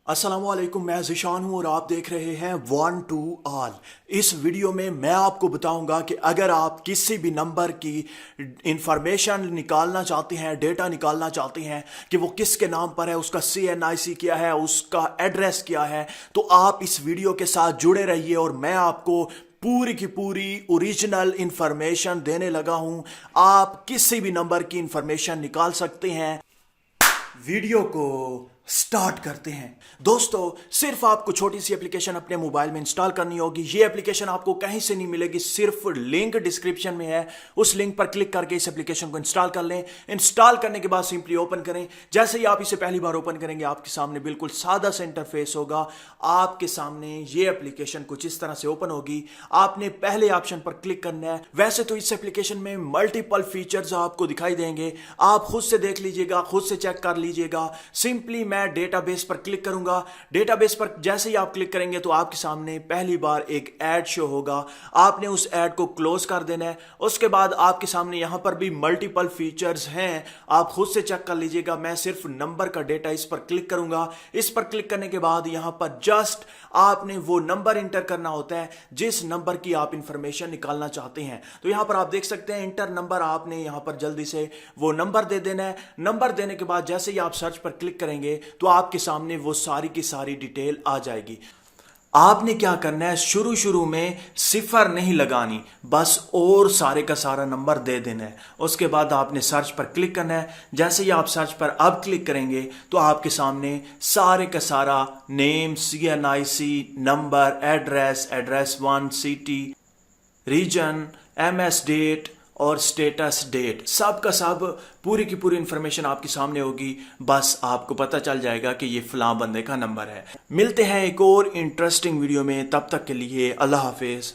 अस्सलामुअलैकुम, मैं ज़िशान हूँ और आप देख रहे हैं वन टू ऑल। इस वीडियो में मैं आपको बताऊंगा कि अगर आप किसी भी नंबर की इंफॉर्मेशन निकालना चाहते हैं, डेटा निकालना चाहते हैं कि वो किसके नाम पर है, उसका CNIC क्या है, उसका एड्रेस क्या है, तो आप इस वीडियो के साथ जुड़े रहिए और मैं आपको पूरी की पूरी ओरिजिनल इंफॉर्मेशन देने लगा हूं। आप किसी भी नंबर की इंफॉर्मेशन निकाल सकते हैं। वीडियो को स्टार्ट करते हैं। दोस्तों, सिर्फ आपको छोटी सी एप्लीकेशन अपने मोबाइल में इंस्टॉल करनी होगी। ये एप्लीकेशन आपको कहीं से नहीं मिलेगी, सिर्फ लिंक डिस्क्रिप्शन में है। उस लिंक पर क्लिक करके इस एप्लीकेशन को इंस्टॉल कर लें। इंस्टॉल करने के बाद सिंपली ओपन करें। जैसे ही आप इसे पहली बार ओपन करेंगे, आपके सामने बिल्कुल सादा सा इंटरफेस होगा। आपके सामने ये एप्लीकेशन कुछ इस तरह से ओपन होगी। आपने पहले ऑप्शन पर क्लिक करना है। वैसे तो इस एप्लीकेशन में मल्टीपल फीचर्स आपको दिखाई देंगे, आप खुद से देख लीजिएगा, खुद से चेक कर लीजिएगा। सिंपली मैं डेटाबेस पर क्लिक करूंगा। डेटाबेस पर जैसे ही आप क्लिक करेंगे तो आपके सामने पहली बार एक ऐड शो होगा। आपने उस ऐड को क्लोज कर देना है। उसके बाद आपके सामने यहां पर भी मल्टीपल फीचर्स हैं, आप खुद से चेक कर लीजिएगा। मैं सिर्फ नंबर का डेटा इस पर क्लिक करूंगा। इस पर क्लिक करने के बाद यहां पर जस्ट आपने वो नंबर इंटर करना होता है जिस नंबर की आप इंफॉर्मेशन निकालना चाहते हैं। तो यहां पर आप देख सकते हैं इंटर नंबर, आपने यहां पर जल्दी से वो नंबर दे देना है। नंबर देने के बाद जैसे ही आप सर्च पर क्लिक करेंगे तो आपके सामने वो सारी की सारी डिटेल आ जाएगी। आपने क्या करना है, शुरू शुरू में सिफर नहीं लगानी, बस और सारे का सारा नंबर दे देना है। उसके बाद आपने सर्च पर क्लिक करना है। जैसे ही आप सर्च पर अब क्लिक करेंगे तो आपके सामने सारे का सारा name, CNIC number, address, address 1, city, region, MS date और स्टेटस डेट, सब का सब पूरी की पूरी इंफॉर्मेशन आपके सामने होगी। बस आपको पता चल जाएगा कि ये फलां बंदे का नंबर है। मिलते हैं एक और इंटरेस्टिंग वीडियो में, तब तक के लिए अल्लाह हाफिज।